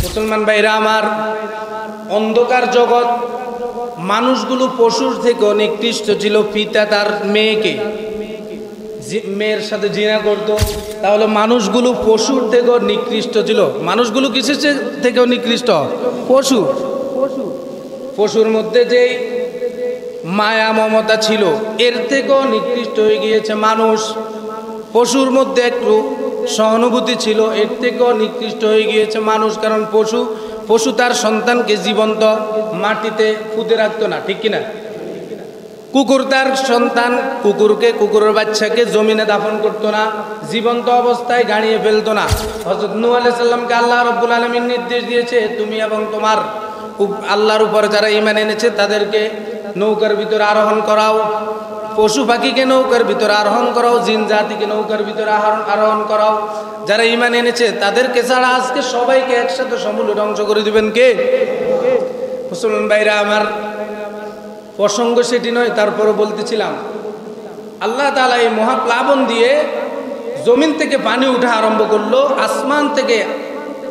মুসলমান ভাইরা আমার, অন্ধকার জগৎ, মানুষগুলো পশুর থেকে নিকৃষ্ট ছিল। পিতা তার মেয়ের সাথে জিনা করত, তাহলে মানুষগুলো পশুর থেকেও নিকৃষ্ট ছিল। মানুষগুলো কিসের থেকেও নিকৃষ্ট? পশুর মধ্যে যেই মায়া মমতা ছিল এর থেকেও নিকৃষ্ট হয়ে গিয়েছে মানুষ। পশুর মধ্যে একটু সহানুভূতি ছিল, এর থেকেও নিকৃষ্ট হয়ে গিয়েছে মানুষ। কারণ পশু তার সন্তানকে জীবন্ত মাটিতে পুঁতে রাখতো না, ঠিক কিনা? কুকুর তার সন্তান কুকুরের বাচ্চাকে জমিনে দাফন করতো না, জীবন্ত অবস্থায় গাড়িয়ে ফেলতো না। হযরত নূহ আলাইহিস সালামকে আল্লাহ রাব্বুল আলামিন নির্দেশ দিয়েছে, তুমি এবং তোমার আল্লাহর উপর যারা ঈমান এনেছে তাদেরকে নৌকার ভিতরে আরোহণ করাও, পশু পাখিকে নৌকার ভিতরে আরোহণ করাও, জিন জাতিকে নৌকার ভিতরে আরোহণ করাও। যারা ঈমান এনেছে তাদেরকে ছাড়া আজকে সবাইকে একসাথে সমূলে ধ্বংস করে দিবেন কে? মুসলমান ভাইরা আমার, প্রসঙ্গ সেটি নয়, তারপরে বলতেছিলাম আল্লাহ তাআলা এই মহাপ্লাবন দিয়ে জমিন থেকে পানি উঠা আরম্ভ করলো, আসমান থেকে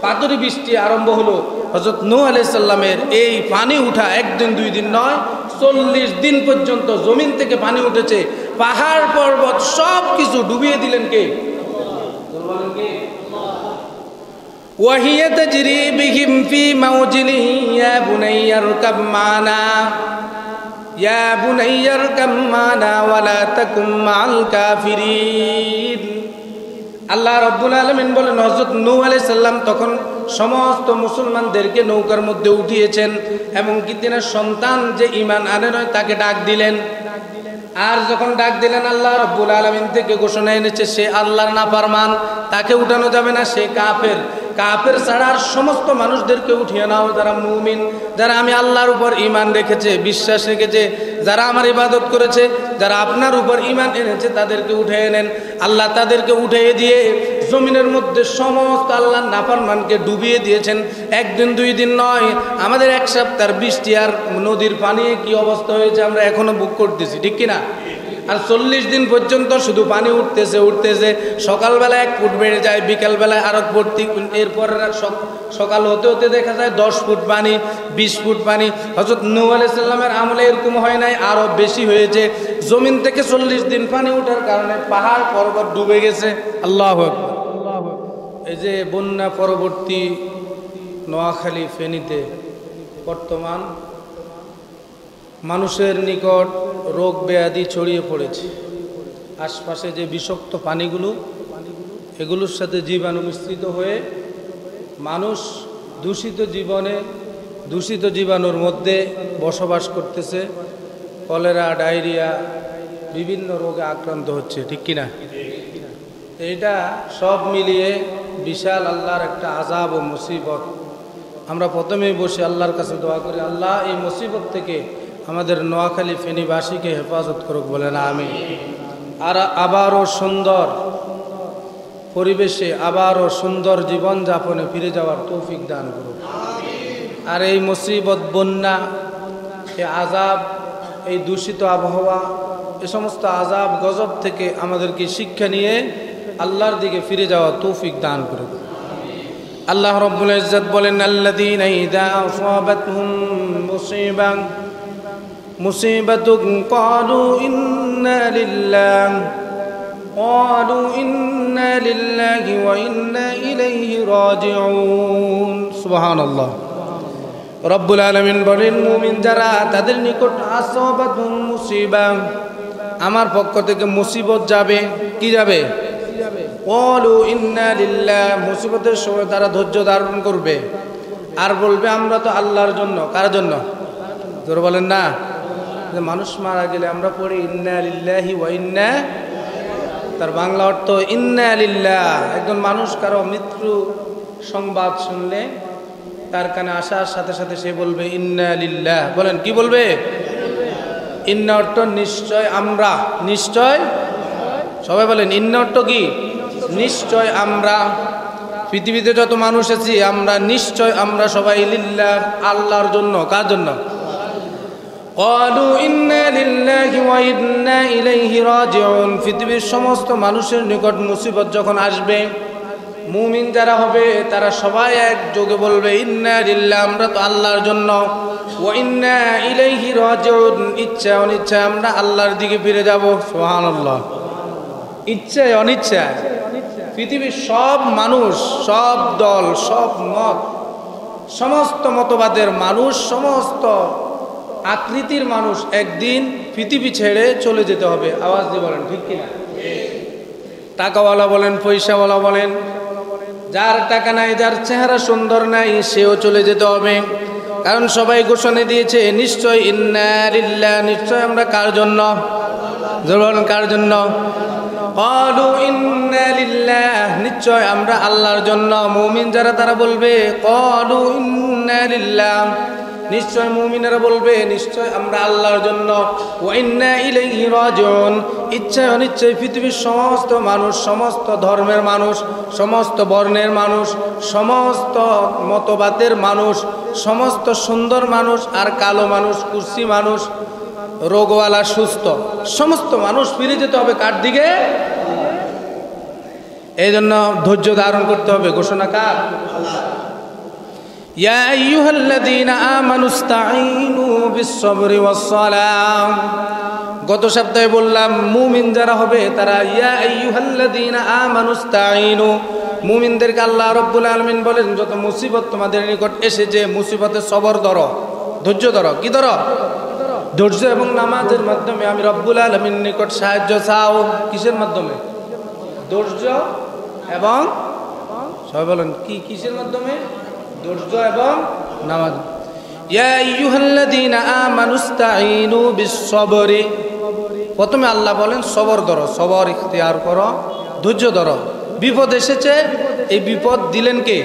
পাথরি বৃষ্টি আরম্ভ হলো। হযরত নূহ আলাইহিস সালামের এই পানি উঠা একদিন দুই দিন নয়, 40 দিন পর্যন্ত জমিন থেকে পানি উঠেছে। পাহাড় পর্বত সব কিছু ডুবিয়ে দিলেন কে? ওয়াহিয়া তাজরি বিহিম ফি মাওজিন ইয়া বুনাইয়া রকাব মানা ইয়া বুনাইয়া রকাব মানা ওয়ালা তাকুম মাল কাফিরিন। আল্লাহ রাব্বুল আলামিন বলেন, হযরত নূহ আলাইহিস সালাম তখন সমস্ত মুসলমানদেরকে নৌকার মধ্যে উঠিয়েছেন এবং কি তিনার সন্তান যে ঈমান আনে নয় তাকে ডাক দিলেন। আর যখন ডাক দিলেন আল্লাহ রাব্বুল আলামিন থেকে ঘোষণা এনেছে সে আল্লাহর নাফরমান, তাকে উঠানো যাবে না, সে কাফের। কাফের ছাড়া আর সমস্ত মানুষদেরকে উঠিয়ে নাও যারা মুমিন, যারা আমি আল্লাহর উপর ঈমান রেখেছে, বিশ্বাস রেখেছে, যারা আমার ইবাদত করেছে, যারা আপনার উপর ঈমান এনেছে তাদেরকে উঠিয়ে নেন। আল্লাহ তাদেরকে উঠিয়ে দিয়ে জমিনের মধ্যে সমস্ত আল্লাহর নাফরমানকে ডুবিয়ে দিয়েছেন। একদিন দুই দিন নয়, আমাদের এক সপ্তাহের বৃষ্টি আর নদীর পানি কি অবস্থা হয়েছে আমরা এখনো বুক করতেছি, ঠিক কিনা? আর 40 দিন পর্যন্ত শুধু পানি উঠতেছে। সকালবেলা 1 ফুট বেড়ে যায়, বিকালবেলায় আরো ভর্তি, এরপর সকাল হতে হতে দেখা যায় 10 ফুট পানি, 20 ফুট পানি। হযরত নূহ আলাইহিস সালামের আমলে এরকম হয় নাই, আরো বেশি হয়েছে। জমিন থেকে 40 দিন পানি ওঠার কারণে পাহাড় পর্বত ডুবে গেছে। আল্লাহু আকবার। এই যে বন্যা পরবর্তী নোয়াখালী ফেনীতে বর্তমান মানুষের নিকট রোগ ব্যাধি ছড়িয়ে পড়েছে। আশপাশে যে বিষাক্ত পানিগুলো, এগুলোর সাথে জীবাণু মিশ্রিত হয়ে মানুষ দূষিত জীবাণুর মধ্যে বসবাস করতেছে। কলেরা, ডায়রিয়া, বিভিন্ন রোগে আক্রান্ত হচ্ছে, ঠিক কিনা? এটা সব মিলিয়ে বিশাল আল্লাহর একটা আযাব ও মুসিবত। আমরা প্রথমেই বসে আল্লাহর কাছে দোয়া করি, আল্লাহ এই মুসিবত থেকে আমাদের নোয়াখালী ফেনীবাসীকে হেফাজত করুক, বলেন আমিন। আর আবারও সুন্দর পরিবেশে, আবারও সুন্দর জীবনযাপনে ফিরে যাওয়ার তৌফিক দান করুক। আর এই মুসিবত, বন্যা, এই আযাব, এই দূষিত আবহাওয়া, এ সমস্ত আযাব গজব থেকে আমাদেরকে শিক্ষা নিয়ে আল্লাহর দিকে ফিরে যাওয়ার তৌফিক দান করুক। আল্লাহ রাব্বুল ইজ্জত বলেন, আল্লাযীনা ইযা আসাবাতহুম মুসিবাতুন ক্বালু ইন্না লিল্লাহি ওয়া ইন্না ইলাইহি রাজিউন। সুবহানাল্লাহ। রব্বুল আলামিন বলেন, মুমিন যারা, তাদের নিকট আসাবাতুহুম মুসিবা, আমার পক্ষ থেকে মুসিবত যাবে। কি যাবে? ক্বালু ইন্না লিল্লাহ, মুসিবতের সময় তারা ধৈর্য ধারণ করবে আর বলবে আমরা তো আল্লাহর জন্য। কার জন্য? জোরে বলেন না। মানুষ মারা গেলে আমরা পড়ি ইন্না লিল্লাহি ওয়া ইন্না, তার বাংলা অর্থ ইন্না লিল্লাহ। একজন মানুষ কারো মৃত্যু সংবাদ শুনলে তার কানে আসার সাথে সাথে সে বলবে ইন্না লিল্লাহ। বলেন, কি বলবে? ইন্না অর্থ নিশ্চয়, আমরা, নিশ্চয়। সবাই বলেন ইন্না অর্থ কি? নিশ্চয় আমরা। পৃথিবীতে যত মানুষ আছি আমরা নিশ্চয়, আমরা সবাই লিল্লাহ, আল্লাহর জন্য। কার জন্য? ক্বালু ইন্না লিল্লাহি ওয়া ইন্না ইলাইহি রাজিউন। পৃথিবীর সমস্ত মানুষের নিকট মুসিবত যখন আসবে, মুমিন যারা হবে তারা সবাই একযোগে বলবে ইন্না লিল্লাহি, আমরা তো আল্লাহর জন্য, ওয়া ইন্না ইলাইহি রাজিউন, ইচ্ছা অনিচ্ছা আমরা আল্লাহর দিকে ফিরে যাব। সুবহানাল্লাহ। ইচ্ছায় অনিচ্ছায় পৃথিবীর সব মানুষ, সব দল, সব মত, সমস্ত মতবাদের মানুষ, সমস্ত আকৃতির মানুষ একদিন পৃথিবী ছেড়ে চলে যেতে হবে। আওয়াজ দিয়ে বলেন ঠিক কিনা? টাকাওয়ালা বলেন, পয়সাওয়ালা বলেন, যার টাকা নাই, যার চেহারা সুন্দর নাই, সেও চলে যেতে হবে। কারণ সবাই ঘোষণা দিয়েছে নিশ্চয় ইন্না লিল্লাহি, নিশ্চয় আমরা কার জন্য? বলেন কার জন্য? ক্বালু ইন্না লিল্লাহি, নিশ্চয় আমরা আল্লাহর জন্য। মুমিন যারা তারা বলবে ক্বালু ইন্না লিল্লাহি, নিশ্চয় মুমিনেরা বলবে নিশ্চয় আমরা আল্লাহর জন্য। ওয়া ইন্না ইলাইহি রাজিউন, ইচ্ছায় অনিচ্ছায় পৃথিবীর সমস্ত মানুষ, সমস্ত ধর্মের মানুষ, সমস্ত বর্ণের মানুষ, সমস্ত মতবাদের মানুষ, সমস্ত সুন্দর মানুষ আর কালো মানুষ, কুর্সি মানুষ, রোগওয়ালা, সুস্থ, সমস্ত মানুষ ফিরে যেতে হবে কার দিকে? এই জন্য ধৈর্য ধারণ করতে হবে। ঘোষণা কার? ইয়া আইয়ুহাল্লাযীনা আমানুস্তাঈনু বিস-সাবরি ওয়াস-সালাম। গত সপ্তাহে বললাম মুমিন যারা হবে তারা ইয়া আইয়ুহাল্লাযীনা আমানুস্তাঈনু, মুমিনদেরকে আল্লাহ রাব্বুল আলামিন বলেন যত মুসিবত তোমাদের নিকট এসেছে, মুসিবতে সবর ধরো, ধৈর্য ধরো। কি ধরো? ধৈর্য এবং নামাজের মাধ্যমে আমি রব্বুল আলামিনের নিকট সাহায্য চাও। কিসের মাধ্যমে? ধৈর্য এবং, সবাই বলেন কি কিসের মাধ্যমে? ধৈর্য এবং নামাজ। ইয়া আইয়ুহাল্লাযীনা আমানুস্তাঈনু বিস-সাবরি, প্রথমে আল্লাহ বলেন সবর ধরো, সবর ইখতিয়ার করো, ধৈর্য ধরো। বিপদ এসেছে, এই বিপদ দিলেন কে?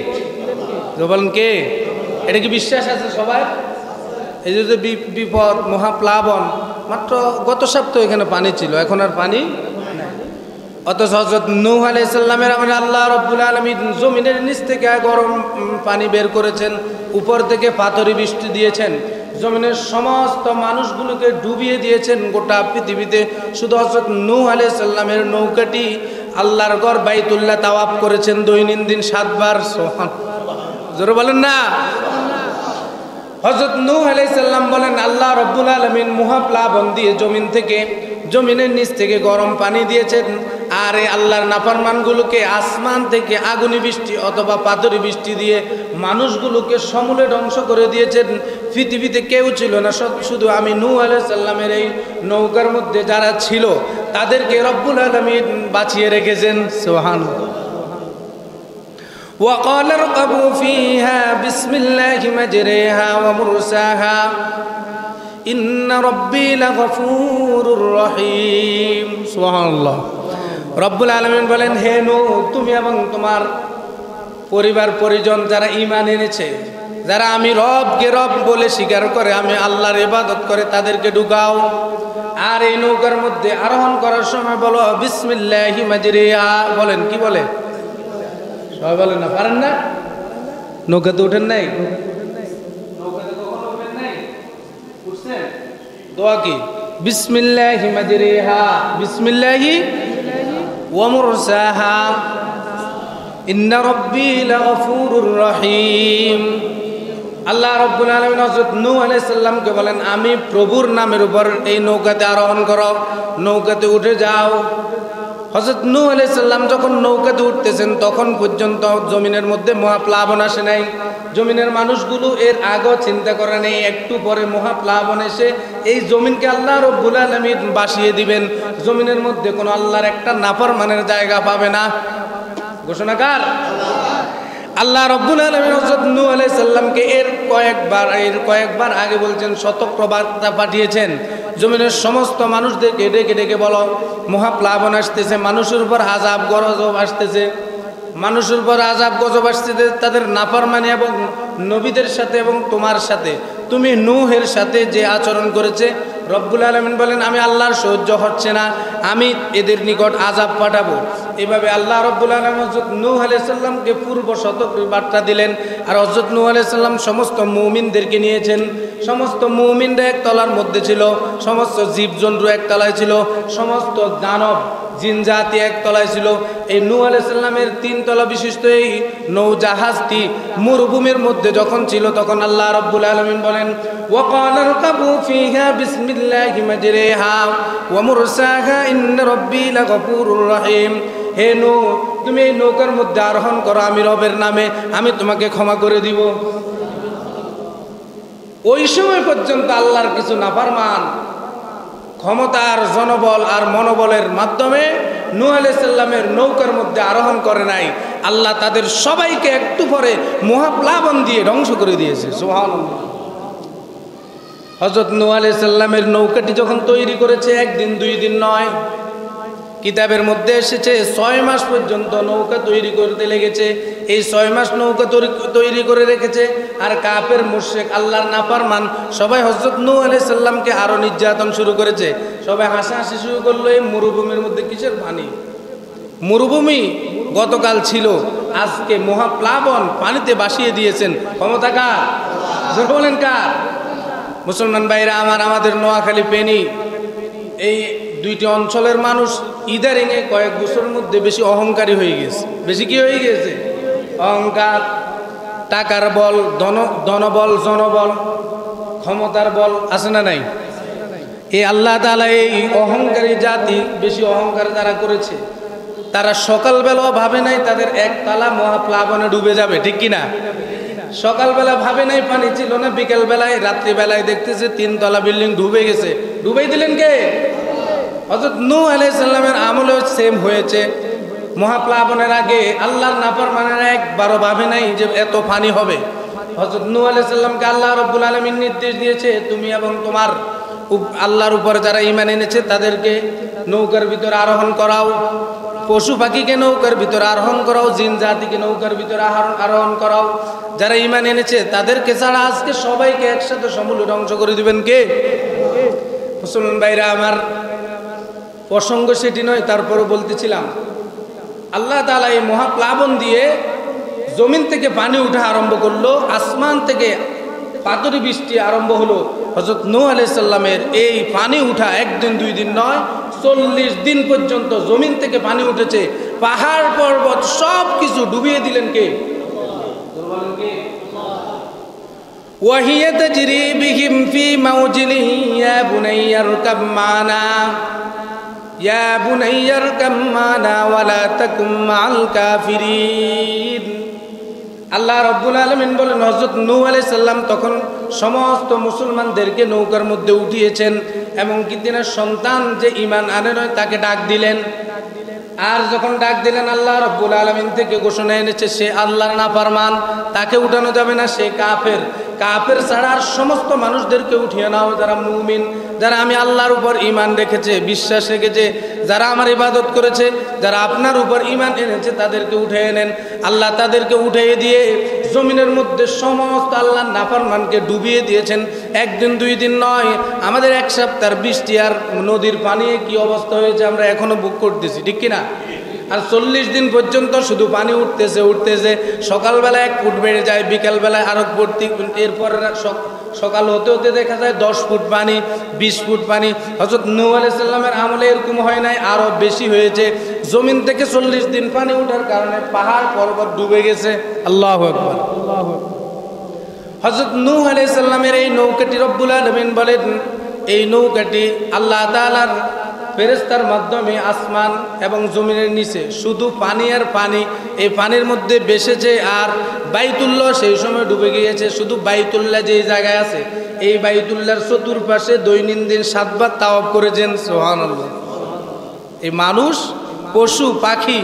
বলেন কে? এটা কি বিশ্বাস আছে সবাই? এই যে বিপদ, মহাপ্লাবন, মাত্র গত সপ্তাহে এখানে পানি ছিল, এখন আর পানি নাই। অথচ হযরত নূহ আলাইহিস সালামের আল্লাহ রাব্বুল আলামিন জমিনের নিচ থেকে গরম পানি বের করেছেন, উপর থেকে পাথরি বৃষ্টি দিয়েছেন, জমিনের সমস্ত মানুষগুলোকে ডুবিয়ে দিয়েছেন। গোটা পৃথিবীতে শুধু হযরত নূহ আলাইহিস সালামের নৌকাটি আল্লাহর ঘর বাইতুল্লাহ তাওয়াফ করেছেন দৈনন্দিন 7 বার। জোরে বলেন না। হযরত নূহ আলাইহিস সালাম বলেন আল্লাহ রাব্বুল আলামিন মহাপ্লাবন দিয়ে জমিনের নিচ থেকে গরম পানি দিয়েছেন, আর এই আল্লাহর নাফরমানগুলোকে আসমান থেকে আগুনি বৃষ্টি অথবা পাথরি বৃষ্টি দিয়ে মানুষগুলোকে সমূলে ধ্বংস করে দিয়েছেন। পৃথিবীতে কেউ ছিল না, শুধু আমি নূহ আলাইহিস সালামের এই নৌকার মধ্যে যারা ছিল তাদেরকে রব্বুল আলামিন বাঁচিয়ে রেখেছেন। সুবহানাল্লাহ। وقال اركبوا فيها بسم الله مجريها ومرساها إن ربي لغفور رحيم। সুবহানাল্লাহ। রব্বুল আলামিন বলেন হে নূহ, তুমি এবং তোমার পরিবার পরিজন যারা ঈমান এনেছে, যারা আমি রবকে রব বলে স্বীকার করে, আমি আল্লাহর ইবাদত করে, তাদেরকে ঢুকাও। আর এই নৌকার মধ্যে আরোহণ করার সময় বলো বিসমিল্লাহি মাজরিহা। বলেন কি বলে? সবাই বলেন না, পারেন না? নৌকাতে উঠেন নাই? নৌকাতে কখনো উঠেন নাই? উঠছেন? দোয়া কি? বিসমিল্লাহি মাজরিহা, বিসমিল্লাহি ওয়া মুরসাহা, ইন্না রাব্বি লাগফুরুর রহিম। আল্লাহ রাব্বুল আলামিন হযরত নূহ আলাইহিস সালামকে বলেন আমি প্রভুর নামের উপর এই নৌকাতে আরোহণ করো, নৌকাতে উঠে যাও। হযরত নূহ আলাইহিস সালাম যখন নৌকাতে উঠতেছেন তখন পর্যন্ত জমিনের মধ্যে মহাপ্লাবন আসে নাই। জমিনের মানুষগুলো এর আগেও চিন্তা করে নেই একটু পরে মহাপ্লাবন এসে এই জমিনকে আল্লাহ রাব্বুল আলামিন বাসিয়ে দিবেন, জমিনের মধ্যে কোনো আল্লাহর একটা নাফরমানের জায়গা পাবে না। ঘোষণাকার আল্লাহ রাব্বুল আলামিন হযরত নূহ আলাইহিস সালামকে এর কয়েকবার আগে বলছেন, সতর্ক বার্তা পাঠিয়েছেন, জমিনের সমস্ত মানুষদেরকে ডেকে ডেকে বলো মহাপ্লাবন আসতেছে, মানুষের উপর আযাব গজব আসতেছে, মানুষের উপর আযাব গজব আসতেছে তাদের নাফরমানি এবং নবীদের সাথে এবং তোমার সাথে, তুমি নূহের সাথে যে আচরণ করেছে, রব্বুল আলামিন বলেন আমি আল্লাহর সহ্য হচ্ছে না, আমি এদের নিকট আযাব পাঠাবো। এভাবে আল্লাহ রব্বুল আলামিন হযরত নূহ আলাইহিস সালামকে পূর্ব সতর্ক বার্তা দিলেন। আর হযরত নূহ আলাইহিস সালাম সমস্ত মুমিনদেরকে নিয়েছেন, সমস্ত মুমিনরা এক তলার মধ্যে ছিল, সমস্ত জীবজন্তু এক তলায় ছিল, সমস্ত দানব জিন জাতি একতলায় ছিল। এই নূহ আলাইহিস সালামের 3 তলা বিশিষ্ট এই নৌজাহাজটি মরুভূমির মধ্যে যখন ছিল তখন আল্লাহ রাব্বুল আলামিন বলেন ওয়াকালা রকাবু ফিহা বিসমিল্লাহি মাজরিহা ওয়া মুরসাহা ইন্না রাব্বি লাগফুরুর রহিম। হে নূহ, তুমি এই নৌকার মধ্যে আরোহণ করো, আমি রবের নামে, আমি তোমাকে ক্ষমা করে দিব। ওই সময় পর্যন্ত আল্লাহর কিছু নাফরমান ক্ষমতার জনবল আর মনোবলের মাধ্যমে নূহ আলাইহিস সালামের নৌকার মধ্যে আরোহণ করে নাই। আল্লাহ তাদের সবাইকে একটু পরে মহাপ্লাবন দিয়ে ধ্বংস করে দিয়েছে। সুবহানাল্লাহ। হযরত নূহ আলাইহিস সালামের নৌকাটি যখন তৈরি করেছে, একদিন 2 দিন নয়, কিতাবের মধ্যে এসেছে 6 মাস পর্যন্ত নৌকা তৈরি করতে লেগেছে। এই 6 মাস নৌকা তৈরি করে রেখেছে। আর কাফের মুশরিক আল্লাহর নাফরমান সবাই হযরত নূহ আলাইহিস সালামকে আরো নির্যাতন শুরু করেছে। সবাই হাসাহাসি শুরু করলো, এই মরুভূমির মধ্যে কিসের পানি? মরুভূমি গতকাল ছিল, আজকে মহাপ্লাবন পানিতে ভাসিয়ে দিয়েছেন। ক্ষমতা কার? জোরে বলেন কার? মুসলমান ভাইরা আমার, আমাদের নোয়াখালী, ফেনী এই 2টি অঞ্চলের মানুষ ইদারিংয়ে কয়েক বছরের মধ্যে বেশি অহংকারী হয়ে গেছে। বেশি কি হয়ে গেছে? অহংকার, টাকার বল, ধনবল, জনবল, ক্ষমতার বল আছে না নাই? এই আল্লাহ তাআলা এই অহংকারী জাতি বেশি অহংকার যারা করেছে, তারা সকালবেলাও ভাবে নাই তাদের একতলা মহাপ্লাবনে ডুবে যাবে, ঠিক কিনা? সকালবেলা ভাবে নাই পানি ছিল না, বিকেলবেলায় রাত্রিবেলায় দেখতেছে 3 তলা বিল্ডিং ডুবে গেছে। ডুবাই দিলেন কে? হযরত নূহ আলাইহিস সালামের আমলেও সেম হয়েছে। মহাপ্লাবনের আগে আল্লাহর নাফরমানেরা একবারও ভাবে নাই যে এত পানি হবে। হযরত নূহ আলাইহিস সালামকে আল্লাহ রাব্বুল আলামিন নির্দেশ দিয়েছে, তুমি এবং তোমার আল্লাহর উপর যারা ঈমান এনেছে তাদেরকে নৌকার ভিতরে আরোহণ করাও, পশু পাখিকে নৌকার ভিতরে আরোহণ করাও, জিন জাতিকে নৌকার ভিতরে আরোহণ করাও। যারা ঈমান এনেছে তাদেরকে ছাড়া আজকে সবাইকে একসাথে সমূলে ধ্বংস করে দিবেন কে? মুসলমান ভাইরা আমার, প্রসঙ্গ সেটি নয়, তারপরও বলতেছিলাম আল্লাহ তাআলা এই মহাপ্লাবন দিয়ে জমিন থেকে পানি উঠা আরম্ভ করলো, আসমান থেকে পাথরি বৃষ্টি আরম্ভ হলো। হযরত নূহ আলাইহিস সালামের এই পানি উঠা 1 দিন 2 দিন নয়, 40 দিন পর্যন্ত জমিন থেকে পানি উঠেছে। পাহাড় পর্বত সব কিছু ডুবিয়ে দিলেন কে? ওয়াহিয়া তাজরি বিহিম ফি মাওজিন ইয়া বুনাইয়া রকাব মানা ইয়া বুনাইয়া রকাব মানা ওয়ালা তাকুম মাআল কাফিরিন। আল্লাহ রাব্বুল আলামিন বলেন, হযরত নূহ আলাইহিস সালাম তখন সমস্ত মুসলমানদেরকে নৌকার মধ্যে উঠিয়েছেন এবং কি তিনার সন্তান যে ঈমান আনে নয় তাকে ডাক দিলেন। আর যখন ডাক দিলেন আল্লাহ রাব্বুল আলামিন থেকে ঘোষণা এনেছে সে আল্লাহর নাফরমান, তাকে উঠানো যাবে না, সে কাফের। কাফের ছাড়া আর সমস্ত মানুষদেরকে উঠিয়ে নাও যারা মুমিন, যারা আমি আল্লাহর উপর ঈমান রেখেছে, বিশ্বাস রেখেছে, যারা আমার ইবাদত করেছে, যারা আপনার উপর ঈমান এনেছে তাদেরকে উঠিয়ে নেন। আল্লাহ তাদেরকে উঠিয়ে দিয়ে জমিনের মধ্যে সমস্ত আল্লাহর নাফরমানকে ডুবিয়ে দিয়েছেন। 1 দিন 2 দিন নয়, আমাদের 1 সপ্তাহের বৃষ্টি আর নদীর পানি কি অবস্থা হয়েছে আমরা এখনো বুক করতেছি, ঠিক কিনা? আর 40 দিন পর্যন্ত শুধু পানি উঠতেছে উঠতেছে। সকালবেলা 1 ফুট বেড়ে যায়, বিকালবেলায় আরো ভর্তি, এরপর সকাল হতে হতে দেখা যায় 10 ফুট পানি, 20 ফুট পানি। হযরত নূহ আলাইহিস সালামের আমলে এরকম হয় নাই, আরো বেশি হয়েছে। জমিন থেকে 40 দিন পানি ওঠার কারণে পাহাড় পর্বত ডুবে গেছে। আল্লাহু আকবার। হযরত নূহ আলাইহিস সালামের এই নৌকাটি রব্বুল আলামিন বলেন, এই নৌকাটি আল্লাহ তাআলার ফেরেশতার মাধ্যমে আসমান এবং জমিনের নিচে শুধু পানি আর পানি, এই পানির মধ্যে ভেসেছে। আর বাইতুল্লাহ সেই সময় ডুবে গিয়েছে। শুধু বাইতুল্লাহ যেই জায়গায় আছে, এই বাইতুল্লাহর চতুর্পাশে দৈনন্দিন 7 বার তাওয়াফ করেছেন। সুবহানাল্লাহ। এই মানুষ, পশু পাখি,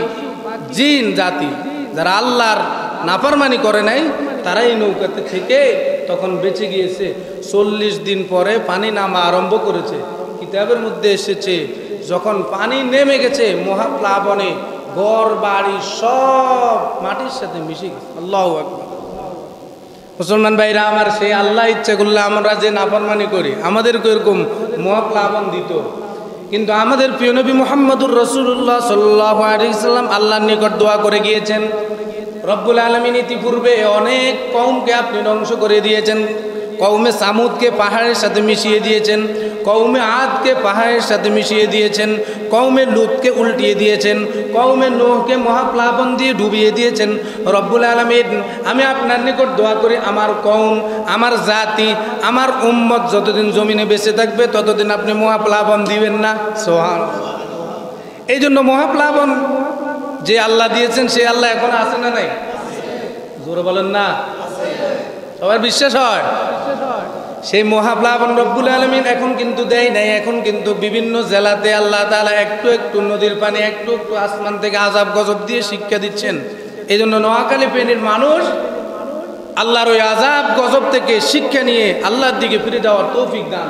জিন জাতি যারা আল্লাহর নাফরমানি করে নাই, তারা এই নৌকাতে থেকে তখন বেঁচে গিয়েছে। 40 দিন পরে পানি নামা আরম্ভ করেছে। কিতাবের মধ্যে এসেছে যখন পানি নেমে গেছে মহাপ্লাবনে, ঘর বাড়ি সব মাটির সাথে মিশে গেছে। আল্লাহু আকবার। মুসলমান ভাইরা আমার, সেই আল্লাহ ইচ্ছা করলে আমরা যে নাফরমানি করি আমাদেরকে এরকম মহাপ্লাবন দিত। কিন্তু আমাদের প্রিয় নবী মুহাম্মদুর রাসূলুল্লাহ সাল্লাল্লাহু আলাইহি সাল্লাম আল্লাহর নিকট দোয়া করে গিয়েছেন, রব্বুল আলামিন ইতিপূর্বে অনেক কওমকে আপনি ধ্বংস করে দিয়েছেন, কওমে সামুদকে পাহাড়ের সাথে মিশিয়ে দিয়েছেন, কওমে আদকে পাহাড়ের সাথে মিশিয়ে দিয়েছেন, কওমে লুতকে উল্টিয়ে দিয়েছেন, কওমে নূহকে মহাপ্লাবন দিয়ে ডুবিয়ে দিয়েছেন। রব্বুল আলামিন, আমি আপনার নিকট দোয়া করি আমার কওম, আমার জাতি, আমার উম্মত যতদিন জমিনে বেঁচে থাকবে ততদিন আপনি মহাপ্লাবন দিবেন না। সুবহানাল্লাহ। এই জন্য মহাপ্লাবন যে আল্লাহ দিয়েছেন সে আল্লাহ এখন আছে না নাই? জোরে বলেন না। সবার বিশ্বাস হয় সেই মহাপ্লাবন রব্বুল আলামিন এখন কিন্তু দেয় নাই। এখন কিন্তু বিভিন্ন জেলাতে আল্লাহ তাআলা একটু একটু নদীর পানি, একটু একটু আসমান থেকে আযাব গজব দিয়ে শিক্ষা দিচ্ছেন। এই জন্য নোয়াখালী ফেনীর মানুষ আল্লাহর ওই আযাব গজব থেকে শিক্ষা নিয়ে আল্লাহর দিকে ফিরে যাওয়ার তৌফিক দান।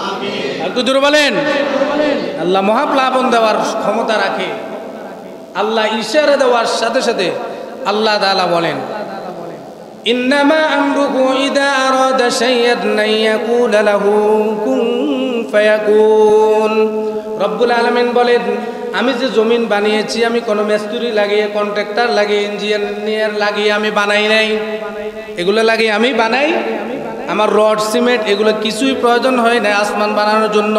আমিন। আর তো জোরে বলেন। আল্লাহ মহাপ্লাবন দেওয়ার ক্ষমতা রাখে। আল্লাহ ইশারা দেওয়ার সাথে সাথে আল্লাহ তাআলা বলেন, ইন্নামা আমরুহু ইযা আরাদা শাইআন আন ইয়াকুলা লাহু কুন ফায়াকুন। রব্বুল আলামিন বলেন, আমি যে জমিন বানিয়েছি আমি কোনো মিস্ত্রি লাগিয়ে, কন্ট্রাক্টর লাগিয়ে, ইঞ্জিনিয়ার লাগিয়ে আমি বানাই নাই। এগুলো লাগিয়ে আমি বানাই, আমার রড সিমেন্ট এগুলো কিছুই প্রয়োজন হয় না আসমান বানানোর জন্য।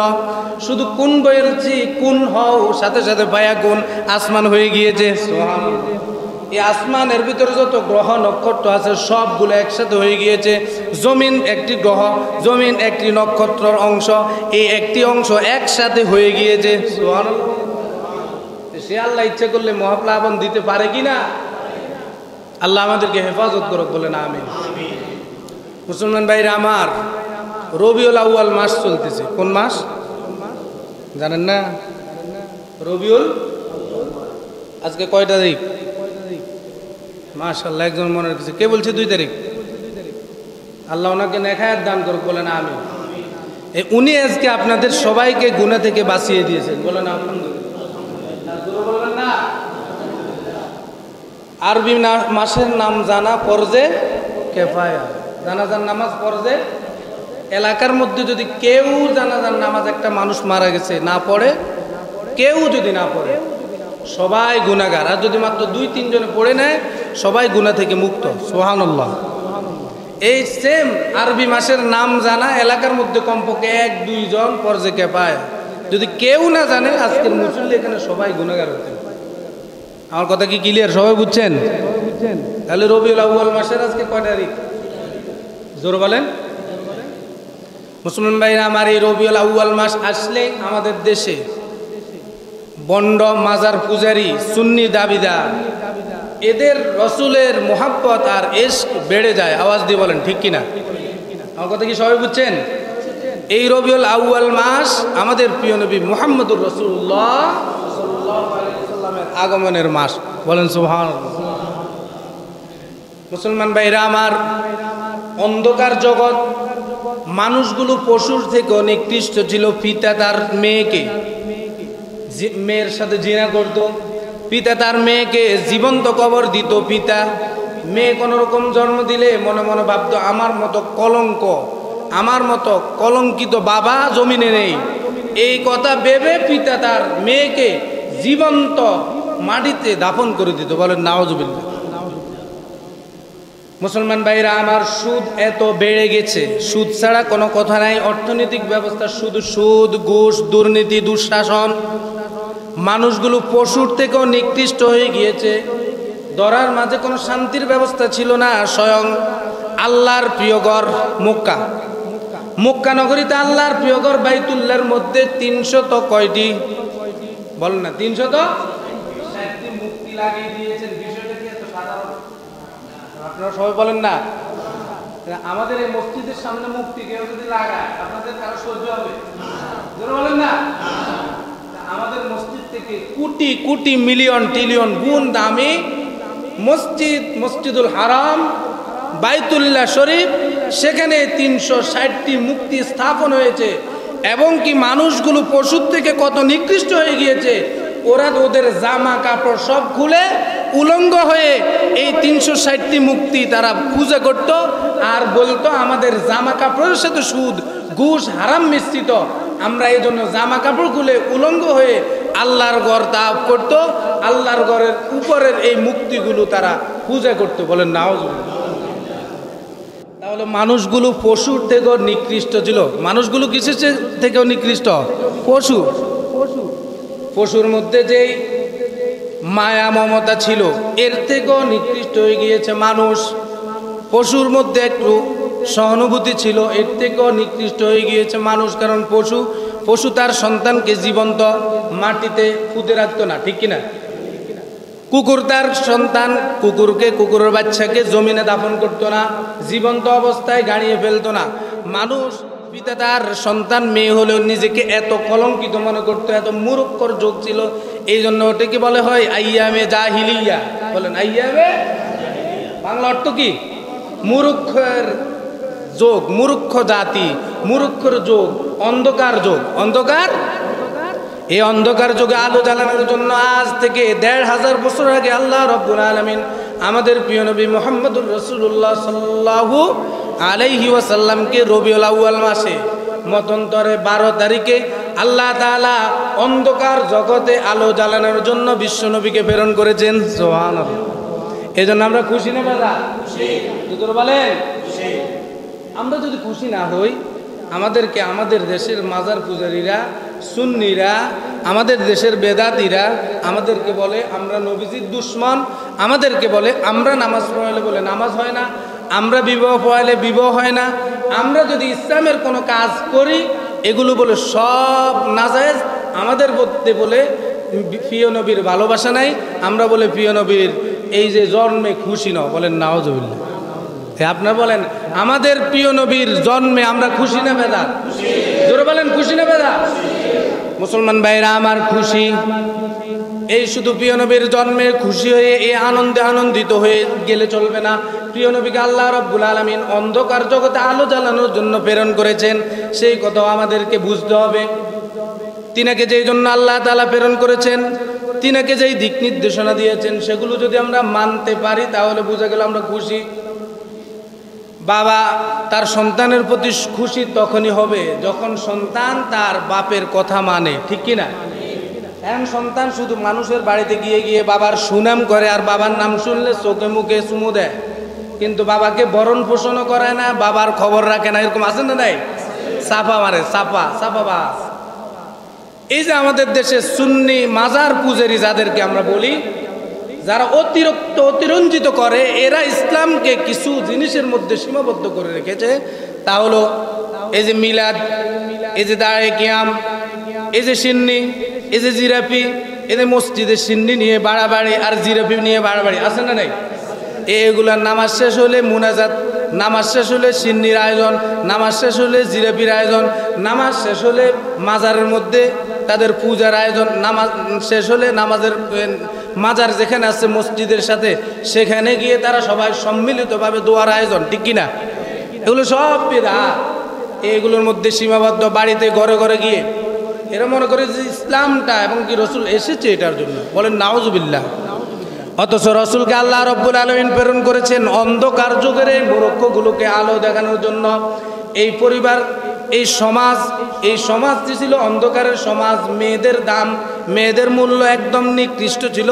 শুধু কোন বলছি, কোন হও, সাথে সাথে ফায়াকুন, আসমান হয়ে গিয়েছে। সুবহানাল্লাহ। এই আসমানের ভিতরে যত গ্রহ নক্ষত্র আছে সবগুলো একসাথে হয়ে গিয়েছে। জমিন একটি গ্রহ, জমিন একটি নক্ষত্রের অংশ, এই একটি অংশ একসাথে হয়ে গিয়েছে। সুবহানাল্লাহ। সে আল্লাহ ইচ্ছে করলে মহাপ্লাবন দিতে পারে কিনা? আল্লাহ আমাদেরকে হেফাজত করুক, বলেন আমিন। মুসলমান ভাইরা আমার, রবিউল আউয়াল মাস চলতেছে। কোন মাস জানেন না? রবিউল, আজকে কয় তারিখ? মাশাআল্লাহ, একজন মনে রেখেছে। কে বলছে 2 তারিখ? আল্লাহ ওনাকে নেখায়াত দান করুক, বলেন আমিন। উনি আজকে আপনাদের সবাইকে গুনাহ থেকে বাঁচিয়ে দিয়েছেন, বলেন আলহামদুলিল্লাহ। আরবি মাসের নাম জানা ফরজে কিফায়া, জানাজার নামাজ ফরজে। এলাকার মধ্যে যদি কেউ জানাজার নামাজ, একটা মানুষ মারা গেছে, না পড়ে, কেউ যদি না পড়ে, সবাই গুনাহগার। আর যদি মাত্র 2-3 জনে পড়ে নেয়, সবাই গুনাহ থেকে মুক্ত। সুবহানাল্লাহ। এই সেম আরবি মাসের নাম জানা এলাকার মধ্যে কমপক্ষে 1-2 জন ফরজে কিফায়া। যদি কেউ না জানে, আজকের মুসল্লি এখানে সবাই গুনাহগার হতেন। আমার কথা কি ক্লিয়ার? সবাই বুঝছেন? তাহলে রবিউল আউয়াল মাসের আজকে কয় তারিখ? জোর বলেন। মুসলমান ভাইরা আমার, এই রবিউল আউয়াল মাস আসলে আমাদের দেশে বন্ড, মাজার পূজারি, সুন্নি দাবিদার, এদের রসুলের মোহাব্বত আর ইশক বেড়ে যায়। আওয়াজ দিয়ে বলেন ঠিক কিনা? আমার কথা কি সবাই বুঝছেন? এই রবিউল আউয়াল মাস আমাদের প্রিয় নবী মুহাম্মদুর রাসূলুল্লাহ সাল্লাল্লাহু আলাইহি ওয়াসাল্লামের আগমনের মাস, বলেন সুবহানাল্লাহ। মুসলমান ভাইরা আমার, অন্ধকার জগৎ, মানুষগুলো পশুর থেকে নিকৃষ্ট ছিল। পিতা তার মেয়েকে, মেয়ের সাথে জিনা করত, পিতা তার মেয়েকে জীবন্ত কবর দিত। পিতা মেয়ে কোনো রকম জন্ম দিলে মনে মনে ভাবতো আমার মতো কলঙ্ক, আমার মতো কলঙ্কিত বাবা জমিনে নেই। এই কথা ভেবে পিতা তার মেয়েকে জীবন্ত মাটিতে দাফন করে দিত, বলেন নাউজুবিল্লাহ। মুসলমান ভাইরা আমার, সুদ এত বেড়ে গেছে, সুদ ছাড়া কোনো কথা নাই। অর্থনৈতিক ব্যবস্থা শুধু সুদ, ঘুষ, দুর্নীতি, দুঃশাসন। মানুষগুলো পশুর থেকেও নিকৃষ্ট হয়ে গিয়েছে। ধরার মাঝে কোনো শান্তির ব্যবস্থা ছিল না। স্বয়ং আল্লাহর প্রিয়ঘর মক্কা, মক্কা নগরীতে আল্লাহর প্রিয়ঘর বাইতুল্লাহর মধ্যে 300 কয়টি? বলেন না, 360টি মূর্তি লাগিয়ে দিয়েছেন। বিষয়টা কি এত সাধারণ? আপনারা সবাই বলেন না। আমাদের এই মসজিদের সামনে মূর্তি কেউ যদি লাগায়, আপনাদের কারো সহ্য হবে? বলেন না। আমাদের মসজিদ থেকে কোটি কোটি, মিলিয়ন ট্রিলিয়ন গুণ দামি মসজিদ, মসজিদুল হারাম, বাইতুল্লাহ শরীফ, সেখানে 360টি মূর্তি স্থাপন হয়েছে। এবং কি মানুষগুলো পশুর থেকে কত নিকৃষ্ট হয়ে গিয়েছে। ওরা ওদের জামা কাপড় সব খুলে উলঙ্গ হয়ে এই 360টি মূর্তি তারা পূজা করত। আর বলতো আমাদের জামা কাপড়ের সাথে সুদ, ঘুষ, হারাম মিশ্রিত। আমরা এই জন্য জামা কাপড় খুলে উলঙ্গ হয়ে আল্লাহর ঘর তাওয়াফ করত। আল্লাহর ঘরের উপরের এই মূর্তিগুলো তারা পূজা করত, বলেন নাউজুবিল্লাহ। তাহলে মানুষগুলো পশুর থেকেও নিকৃষ্ট ছিল। মানুষগুলো কিসের থেকেও নিকৃষ্ট? পশু। পশুর মধ্যে যেই মায়া মমতা ছিল এর থেকেও নিকৃষ্ট হয়ে গিয়েছে মানুষ। পশুর মধ্যে একটু সহানুভূতি ছিল এর থেকেও নিকৃষ্ট হয়ে গিয়েছে মানুষ। কারণ পশু তার সন্তানকে জীবন্ত মাটিতে পুঁতে রাখতো না, ঠিক কিনা? কুকুর তার সন্তান কুকুরের বাচ্চাকে জমিনে দাফন করতো না, জীবন্ত অবস্থায় গাড়িয়ে ফেলতো না। মানুষ পিতা তার সন্তান মেয়ে হলেও নিজেকে এত কলঙ্কিত মনে করতো, এত মূর্খর যোগ ছিল। এই জন্য ওটাকে বলে হয় আইয়ামে জাহিলিয়া। বলেন আইয়ামে, বাংলা অর্থ কি? মূর্খের যোগ, মূর্খ জাতি, মূর্খের যোগ, অন্ধকার যোগ। অন্ধকার, এই অন্ধকার যুগে আলো জ্বালানোর জন্য আজ থেকে ১৫০০ বছর আগে আল্লাহ রাব্বুল আলামিন আমাদের প্রিয় নবী মুহাম্মদুর রাসূলুল্লাহ সাল্লাল্লাহু আলাইহি ওয়াসাল্লামকে রবিউল আউয়াল মাসে মতান্তরে ১২ তারিখে আল্লাহ তাআলা অন্ধকার জগতে আলো জ্বালানোর জন্য বিশ্ব নবীকে প্রেরণ করেছেন। সুবহানাল্লাহ। এজন্য আমরা খুশি না বাবা? খুশি। জোরে বলেন খুশি। আমরা যদি খুশি না হই, আমাদেরকে আমাদের দেশের মাজার পূজারীরা, সুন্নিরা, আমাদের দেশের বেদাতীরা আমাদেরকে বলে আমরা নবীজির দুশমন, আমাদেরকে বলে আমরা নামাজ পড়ালে বলে নামাজ হয় না, আমরা বিবাহ পড়ালে বিবাহ হয় না, আমরা যদি ইসলামের কোনো কাজ করি এগুলো বলে সব নাজায়েজ, আমাদের মধ্যে বলে প্রিয় নবীর ভালোবাসা নাই, আমরা বলে প্রিয় নবীর এই যে জন্মে খুশি নও। বলেন নাউজুবিল্লাহ। আপনারা বলেন আমাদের প্রিয় নবীর জন্মে আমরা খুশি না বেদা? জোরে বলেন খুশি না বেদা? মুসলমান ভাইরা আমার, খুশি এই শুধু প্রিয় নবীর জন্মে খুশি হয়ে এই আনন্দে আনন্দিত হয়ে গেলে চলবে না। প্রিয় নবীকে আল্লাহ রাব্বুল আলামিন অন্ধকার জগতে আলো জ্বালানোর জন্য প্রেরণ করেছেন, সেই কথাও আমাদেরকে বুঝতে হবে। তিনাকে যেই জন্য আল্লাহ তাআলা প্রেরণ করেছেন, তিনাকে যেই দিক নির্দেশনা দিয়েছেন, সেগুলো যদি আমরা মানতে পারি তাহলে বোঝা গেল আমরা খুশি। বাবা তার সন্তানের প্রতি খুশি তখনই হবে যখন সন্তান তার বাপের কথা মানে, ঠিক কিনা? এখন সন্তান শুধু মানুষের বাড়িতে গিয়ে গিয়ে বাবার সুনাম করে, আর বাবার নাম শুনলে চোখে মুখে চুমু দেয়, কিন্তু বাবাকে বরণ পোষণও করে না, বাবার খবর রাখে না। এরকম আছে না নাই? চাপা মারে, চাপাবাজ। এই যে আমাদের দেশে সুন্নি মাজার পূজারী যাদেরকে আমরা বলি, যারা অতিরঞ্জিত করে, এরা ইসলামকে কিছু জিনিসের মধ্যে সীমাবদ্ধ করে রেখেছে। তা হলো এই যে মিলাদ, এই যে দায়ে কিয়াম, এই যে সিন্নি, এই যে জিরাপি, এই যে মসজিদের সিন্নি নিয়ে বাড়াবাড়ি আর জিরাপি নিয়ে বাড়াবাড়ি, আছে না নাই? এগুলার নামাজ শেষ হলে মুনাজাত, নামাজ শেষ হলে সিন্নির আয়োজন, নামাজ শেষ হলে জিরাপির আয়োজন, নামাজ শেষ হলে মাজারের মধ্যে তাদের পূজার আয়োজন, নামাজ শেষ হলে নামাজের মাজার যেখানে আছে মসজিদের সাথে সেখানে গিয়ে তারা সবাই সম্মিলিতভাবে দোয়ার আয়োজন, ঠিক কিনা? এগুলো সব বিদআত। এগুলোর মধ্যে সীমাবদ্ধ, বাড়িতে ঘরে ঘরে গিয়ে এরা মনে করে যে ইসলামটা এবং কি রসুল এসেছে এটার জন্য। বলেন নাউজুবিল্লাহ। অথচ রসুলকে আল্লাহ রাব্বুল আলামিন প্রেরণ করেছেন অন্ধকার যুগের এই মূর্খগুলোকে আলো দেখানোর জন্য। এই পরিবার, এই সমাজটি ছিল অন্ধকারের সমাজ। মেয়েদের দাম, মেয়েদের মূল্য একদম নিকৃষ্ট ছিল।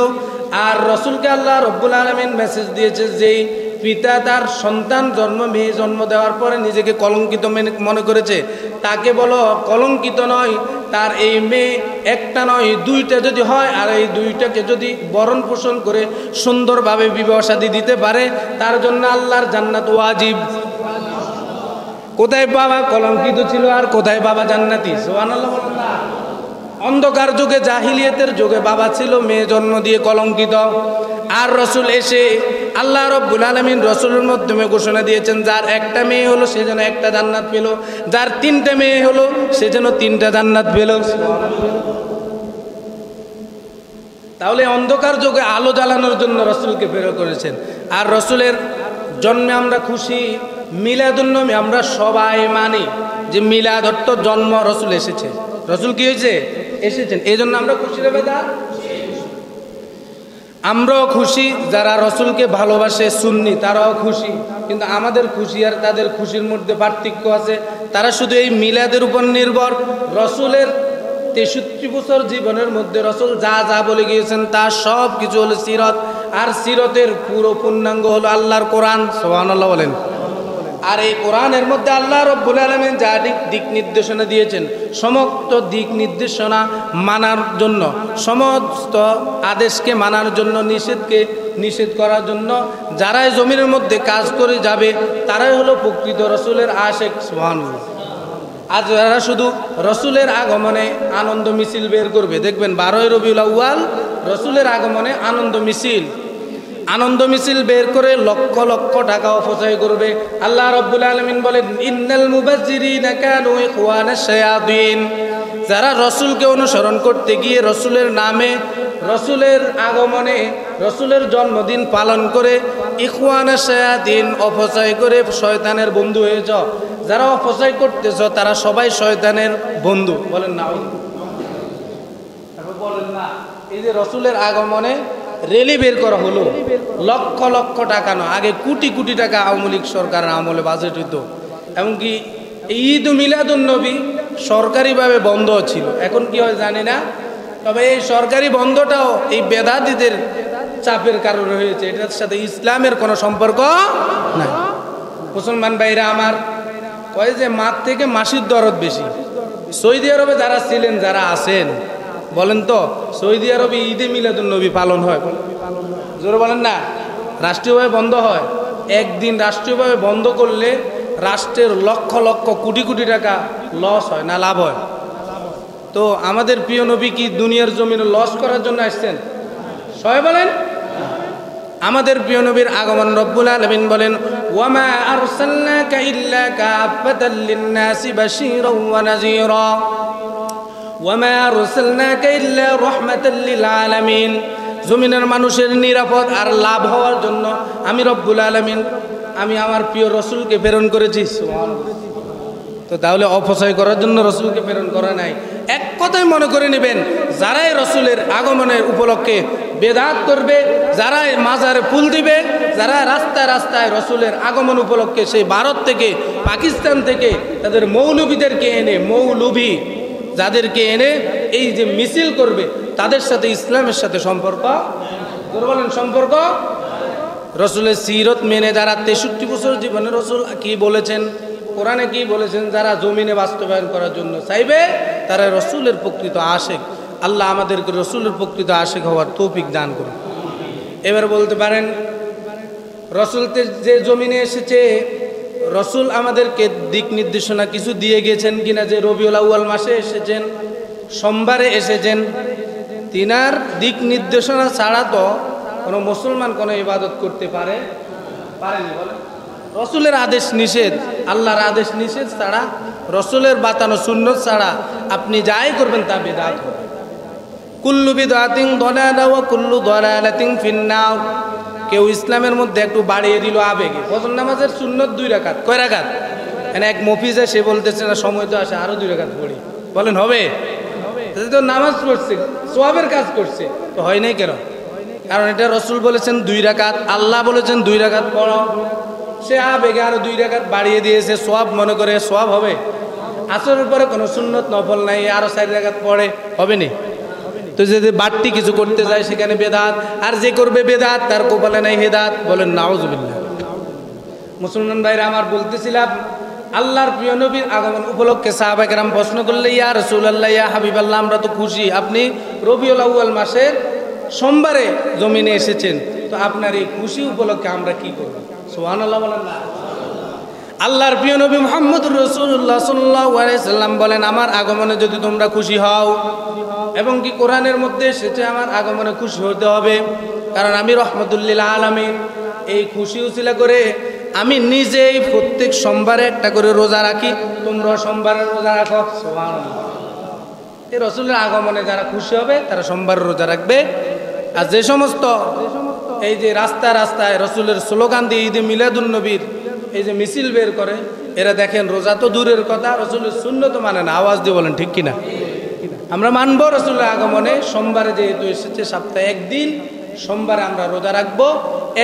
আর রসুলকে আল্লাহ রাব্বুল আলামিন মেসেজ দিয়েছে, যেই পিতা তার সন্তান মেয়ে জন্ম দেওয়ার পরে নিজেকে কলঙ্কিত মনে করেছে, তাকে বলো কলঙ্কিত নয়, তার এই মেয়ে একটা নয় দুইটা যদি হয়, আর এই দুইটাকে যদি বরণ পোষণ করে সুন্দরভাবে বিবাহ শাদী দিতে পারে, তার জন্য আল্লাহর জান্নাত ওয়াজিব। কোথায় বাবা কলঙ্কিত ছিল আর কোথায় বাবা জান্নাতি? সুবহানাল্লাহ। অন্ধকার যুগে, জাহিলিয়াতের যুগে বাবা ছিল মেয়ে জন্ম দিয়ে কলঙ্কিত। আর রসুল এসে আল্লাহ রাব্বুল আলামিন রসুলের মাধ্যমে ঘোষণা দিয়েছেন, যার একটা মেয়ে হলো সে যেন একটা জান্নাত পেল, যার তিনটা মেয়ে হলো সে যেন তিনটা জান্নাত পেল। তাহলে অন্ধকার যুগে আলো জ্বালানোর জন্য রসুলকে প্রেরণ করেছেন। আর রসুলের জন্মে আমরা খুশি। মিলাদুন্নবী আমরা সবাই মানি যে মিলাদ অর্থ জন্ম, রসুল এসেছে। রসুল কি হয়েছে? এসেছেন। এই জন্য আমরা খুশি রে বেদা। আমরাও খুশি, যারা রসুলকে ভালোবাসে সুন্নি তারাও খুশি। কিন্তু আমাদের খুশি আর তাদের খুশির মধ্যে পার্থক্য আছে। তারা শুধু এই মিলাদের উপর নির্ভর। রসুলের 63 বছর জীবনের মধ্যে রসুল যা যা বলে গিয়েছেন তার সব কিছু হলো সিরত। আর সিরতের পুরো পূর্ণাঙ্গ হলো আল্লাহর কোরআন। সুবহানাল্লাহ বলেন। আর এই কোরআনের মধ্যে আল্লাহ রাব্বুল আলামিন যা দিক নির্দেশনা দিয়েছেন, সমস্ত দিক নির্দেশনা মানার জন্য, সমস্ত আদেশকে মানার জন্য, নিষেধকে নিষেধ করার জন্য যারাই জমিনের মধ্যে কাজ করে যাবে তারাই হলো প্রকৃত রসুলের আশেক। সুবহানাল্লাহ। আজ যারা শুধু রসুলের আগমনে আনন্দ মিছিল বের করবে, দেখবেন 12ই রবিউল আউয়াল রসুলের আগমনে আনন্দ মিছিল বের করে লক্ষ লক্ষ টাকা অপচয় করবে। আল্লাহ রাব্বুল আলামিন বলেন, ইন্নাল মুবাজ্জিরিনা কানু ইখওয়ানাশ শায়াতিন। যারা রসুলকে অনুসরণ করতে গিয়ে রসুলের নামে, রসুলের আগমনে, রসুলের জন্মদিন পালন করে ইখওয়ানাশ শায়াতিন অপচয় করে শয়তানের বন্ধু হয়েছ। যারা অপচয় করতেছ তারা সবাই শয়তানের বন্ধু। বলেন না, বলেন না। এই যে রসুলের আগমনে রেলি বের করা হলো, লক্ষ লক্ষ টাকা নয়, আগে কোটি কোটি টাকা আওয়ামী লীগ সরকারের আমলে বাজেট হইতো। এমনকি ঈদ মিলাদুন নবী সরকারিভাবে বন্ধ ছিল, এখন কি হয় জানি না। তবে এই সরকারি বন্ধটাও এই বেদাতীদের চাপের কারণে হয়েছে, এটার সাথে ইসলামের কোনো সম্পর্ক নাই। মুসলমান ভাইরা আমার কয় যে মাঠ থেকে মাসির দরদ বেশি। সৌদি আরবে যারা ছিলেন, যারা আছেন, বলেন তো সৌদি আরবে ঈদে মিলাদুন নবী পালন হয়? জোরে বলেন না। রাষ্ট্রীয়ভাবে বন্ধ হয়। একদিন রাষ্ট্রীয়ভাবে বন্ধ করলে রাষ্ট্রের লক্ষ লক্ষ কোটি কোটি টাকা লস হয় না লাভ হয়? তো আমাদের প্রিয় নবী কি দুনিয়ার জমিনে লস করার জন্য আসছেন? সবাই বলেন। আমাদের প্রিয় নবীর আগমন রব্বুল আলামিন বলেন, ওয়ামা আরসালনাকা ইল্লা কাফাতাল লিন-নাসি বাশীরাও ওয়া নাযীরা ওয়ামা আরসালনাকা ইল্লা রাহমাতাল লিল আলামিন। জমিনের মানুষের নিরাপদ আর লাভ হওয়ার জন্য আমি রব্বুল আলামিন, আমি আমার প্রিয় রসুলকে প্রেরণ করেছি। সুবহানাল্লাহ। তো তাহলে অপচয় করার জন্য রসুলকে প্রেরণ করা নাই। এক কথায় মনে করে নেবেন, যারাই রসুলের আগমনের উপলক্ষে বেদাত করবে, যারা মাজারে ফুল দিবে, যারা রাস্তায় রাস্তায় রসুলের আগমন উপলক্ষে সেই ভারত থেকে, পাকিস্তান থেকে তাদের মৌলবীদেরকে এনে, মৌলবী যাদেরকে এনে এই যে মিছিল করবে, তাদের সাথে ইসলামের সাথে সম্পর্ক বলেন, সম্পর্ক। রসুলের সিরত মেনে যারা 63 বছর জীবনে রসুল কি বলেছেন, কোরআনে কি বলেছেন, যারা জমিনে বাস্তবায়ন করার জন্য চাইবে, তারা রসুলের প্রকৃত আশেক। আল্লাহ আমাদেরকে রসুলের প্রকৃত আশেক হওয়ার তৌফিক দান করুন। এবার বলতে পারেন, রসুল যে জমিনে এসেছে, রসুল আমাদেরকে দিক নির্দেশনা কিছু দিয়ে গেছেন কিনা? যে রবিউল আউয়াল মাসে এসেছেন, সোমবারে এসেছেন, তিনার দিক নির্দেশনা ছাড়া তো কোনো মুসলমান কোনো ইবাদত করতে পারেনি। বলে রসুলের আদেশ নিষেধ, আল্লাহর আদেশ নিষেধ ছাড়া, রসুলের বাতানো সুন্নত ছাড়া আপনি যাই করবেন তা বিদআত হবে। কুল্লু বিদআতিন দালালা ওয়া কুল্লু দালালাতিন ফিন্নার। কেউ ইসলামের মধ্যে একটু বাড়িয়ে দিল আবেগে। ফজর নামাজের সুন্নত 2 রাকাত, কয় রাকাত? মানে এক মফিজে সে বলতেছে না, সময় তো আসে, আরো 2 রাকাত পড়ি। বলেন হবে? তো নামাজ পড়ছে, সওয়াবের কাজ করছে, তো হয় নাই কেন? কারণ এটা রসুল বলেছেন 2 রাকাত, আল্লাহ বলেছেন 2 রাকাত পড়ো। সে আবেগে আরো 2 রাকাত বাড়িয়ে দিয়েছে, সওয়াব মনে করে। সওয়াব হবে? আসরের পরে কোনো সুন্নত নফল নাই, আরো 4 রাকাত পড়ে, হবে না? তো যদি বাড়তি কিছু করতে যায় সেখানে বেদাত, আর যে করবে বেদাত তার কপালে নাই হেদাত। বলেন নাউজুবিল্লাহ। মুসলমান ভাইরা আমার, বলতেছিলাম আল্লাহর প্রিয় নবীর আগমন উপলক্ষে সাহাবায়ে কেরাম প্রশ্ন করলে, ইয়া রাসূলুল্লাহ, ইয়া হাবিবাল্লাহ, আমরা তো খুশি আপনি রবিউল আউয়াল মাসের সোমবারে জমিনে এসেছেন, তো আপনার এই খুশি উপলক্ষে আমরা কি করব? সুবহানাল্লাহ বলেন না। আল্লাহর প্রিয় নবী মুহাম্মদুর রাসূলুল্লাহ সাল্লাল্লাহু আলাইহি সাল্লাম বলেন, আমার আগমনে যদি তোমরা খুশি হও, এবং কি কোরআনের মধ্যে এসেছে আমার আগমনে খুশি হতে হবে, কারণ আমি রহমতুল লিল আলামিন। এই খুশি উসিলা করে আমি নিজেই প্রত্যেক সোমবারে একটা করে রোজা রাখি, তোমরা সোমবারে রোজা রাখো। সুবহানাল্লাহ। এই রসুলের আগমনে যারা খুশি হবে তারা সোমবার রোজা রাখবে। আর যে সমস্ত এই যে রাস্তায় রাস্তায় রসুলের স্লোগান দিয়ে ঈদে মিলাদুন নবীর এই যে মিছিল বের করে, এরা দেখেন রোজা তো দূরের কথা, রসুলের সুন্নত মানে না। আওয়াজ দিয়ে বলেন ঠিক কিনা? আমরা মানবো রসুলের আগমনে সোমবারে যেহেতু এসেছে, সপ্তাহে একদিন সোমবারে আমরা রোজা রাখবো,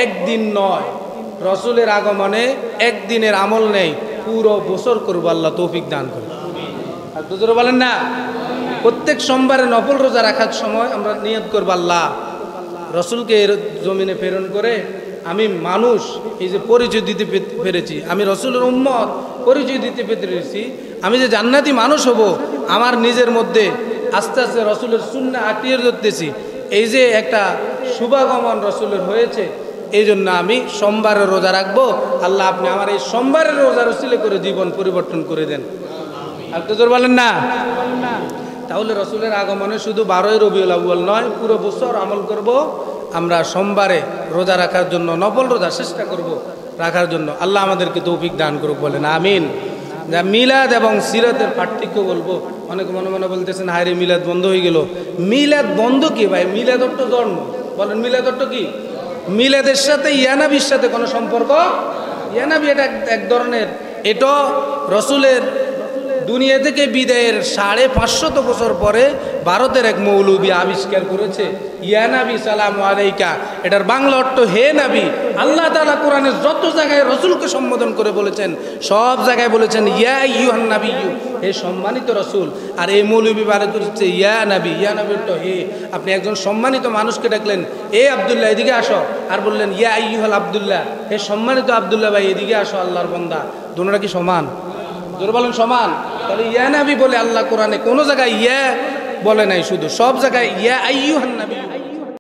একদিন নয়। রসুলের আগমনে একদিনের আমল নেই, পুরো বছর করবো, আল্লাহ তৌফিক দান করে। আর দুজোরে বলেন না। প্রত্যেক সোমবারে নফল রোজা রাখার সময় আমরা নিয়ত করবো, আল্লাহ রসুলকে জমিনে প্রেরণ করে আমি মানুষ, এই যে পরিচয় দিতে পেরেছি, আমি রসুলের উম্মত পরিচয় দিতে পেরেছি, আমি যে জান্নাতি মানুষ হব, আমার নিজের মধ্যে আস্তে আস্তে রসুলের সুন্নাহ আঁকড়িয়ে ধরতেছি, এই যে একটা শুভাগমন রসুলের হয়েছে, এই জন্য আমি সোমবারের রোজা রাখবো। আল্লাহ আপনি আমার এই সোমবারের রোজার উসিলা করে জীবন পরিবর্তন করে দেন। আর তো জোর বলেন না? তাহলে রসুলের আগমনে শুধু 12ই রবিউল আউয়াল নয়, পুরো বছর আমল করব আমরা সোমবারে রোজা রাখার জন্য, নফল রোজা চেষ্টা করব রাখার জন্য। আল্লাহ আমাদেরকে তৌফিক দান করুক, বলেন আমিন। যা মিলাদ এবং সিরাতের পার্থক্য বলবো, অনেক মনে মনে বলতেছেন হায়রে মিলাদ বন্ধ হয়ে গেল। মিলাদ বন্ধ কি ভাই? মিলাদ অর্থ জন্ম, বলেন মিলাদ অর্থ কি? মিলাদের সাথে ইয়ানাবির সাথে কোনো সম্পর্ক? ইয়ানাবি এটা এক ধরনের, এটা রসুলের দুনিয়া থেকে বিদায়ের 550 বছর পরে ভারতের এক মৌলবী আবিষ্কার করেছে ইয়ানাবি সালাম আলাইকা। এটার বাংলা অর্থ হে নবী। আল্লাহ তাআলা কোরআনের যত জায়গায় রসুলকে সম্বোধন করে বলেছেন, সব জায়গায় বলেছেন ইয়া আইয়ুহান নাবিয়্যু, হে সম্মানিত রসুল। আর এই মৌলবী বারে হচ্ছে ইয়া নবী। ইয়া নবী অর্থ হে। আপনি একজন সম্মানিত মানুষকে ডাকলেন, এ আব্দুল্লাহ এদিকে আসো, আর বললেন ইয়া আইয়ুহাল আব্দুল্লাহ, হে সম্মানিত আব্দুল্লাহ ভাই এদিকে আসো, আল্লাহর বান্দা। দুটোটা কি সমান? জোরে বলেন সমান। তাহলে ইয়া নবী বলে আল্লাহ কোরআনে কোনো জায়গায় ইয়া বলে নাই, শুধু সব জায়গায় ইয়া আইয়ুহান নাবিয়্যু